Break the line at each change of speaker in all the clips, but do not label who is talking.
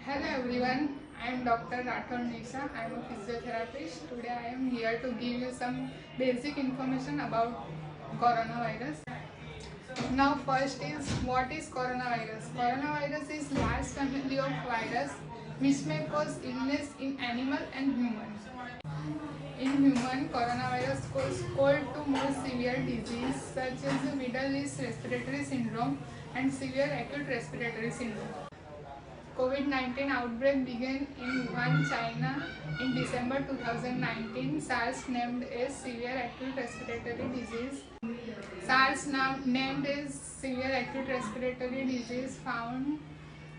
Hello everyone, I am Dr. Rathod Nisha. I am a physiotherapist. Today I am here to give you some basic information about coronavirus. Now first is what is coronavirus? Coronavirus is large family of virus which may cause illness in animal and human. In human, coronavirus causes cold to more severe disease such as the Middle East Respiratory Syndrome and severe acute respiratory syndrome. COVID-19 outbreak began in Wuhan, China in December 2019. SARS named as severe acute respiratory disease. SARS now named as severe acute respiratory disease found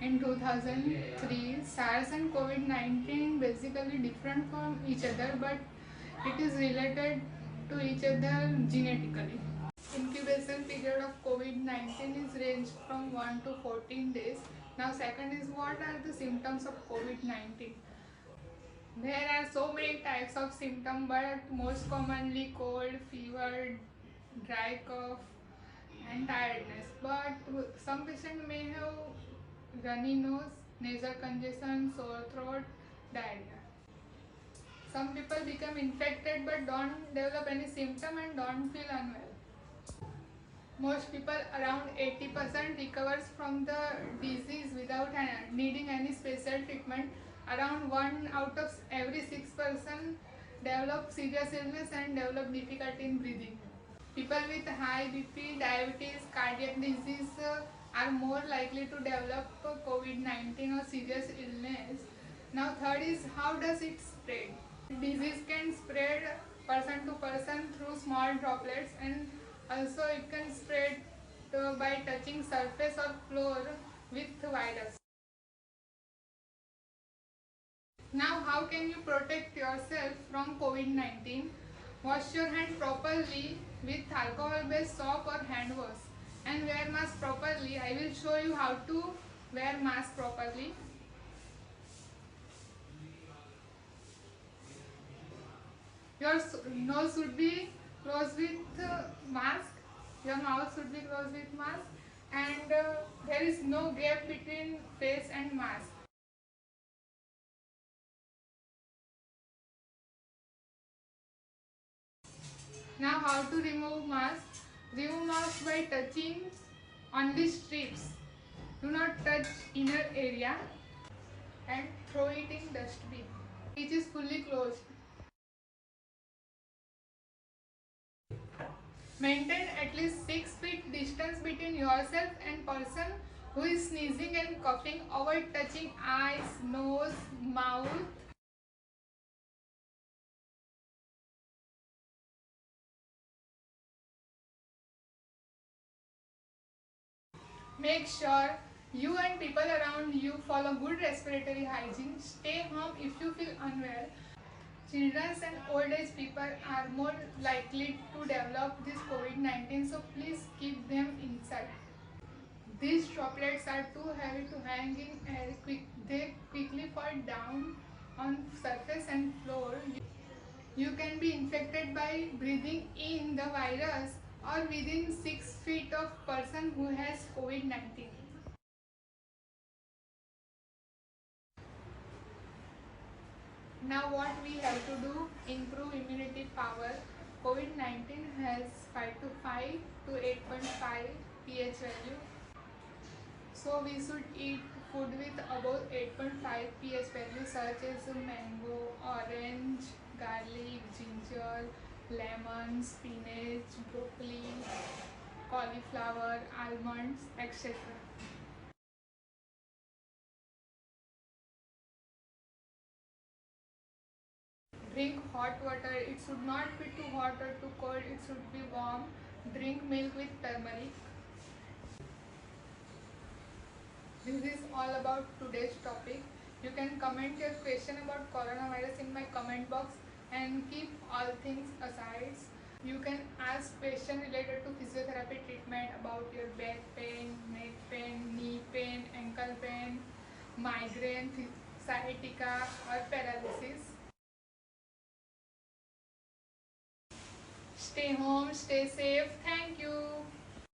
in 2003. SARS and COVID-19 basically different from each other, but it is related to each other genetically. Incubation period of COVID-19 is ranged from 1 to 14 days. Now second is what are the symptoms of COVID-19? There are so many types of symptoms, but most commonly cold, fever, dry cough and tiredness. But some patients may have runny nose, nasal congestion, sore throat, diarrhea. Some people become infected but don't develop any symptom and don't feel unwell. Most people, around 80%, recovers from the disease without needing any special treatment. Around 1 out of every 6 person develop serious illness and develop difficulty in breathing. People with high BP, diabetes, cardiac disease are more likely to develop COVID-19 or serious illness. Now third is how does it spread? Disease can spread person to person through small droplets, and also it can spread by touching surface or floor with virus. Now how can you protect yourself from COVID-19? Wash your hands properly with alcohol based soap or hand wash and wear mask properly. I will show you how to wear mask properly. Your nose should be closed with mask. Your mouth should be closed with mask, and there is no gap between face and mask. Now how to remove mask? Remove mask by touching on the strips. Do not touch inner area and throw it in dustbin which is fully closed. Maintain at least 6 feet distance between yourself and person who is sneezing and coughing. Avoid touching eyes, nose, mouth. Make sure you and people around you follow good respiratory hygiene. Stay home if you feel unwell. Children and old age people are more likely to develop this COVID-19, so please keep them inside. These droplets are too heavy to hang in air. They quickly fall down on surface and floor. You can be infected by breathing in the virus or within 6 feet of person who has COVID-19. Now what we have to do? Improve immunity power. COVID-19 has 5 to 5 to 8.5 pH value. So we should eat food with above 8.5 pH value such as mango, orange, garlic, ginger, lemon, spinach, broccoli, cauliflower, almonds, etc. Drink hot water. It should not be too hot or too cold. It should be warm. Drink milk with turmeric. This is all about today's topic. You can comment your question about coronavirus in my comment box and keep all things aside. You can ask questions related to physiotherapy treatment about your back pain, neck pain, knee pain, ankle pain, migraine, sciatica or paralysis. Stay home, stay safe. Thank you.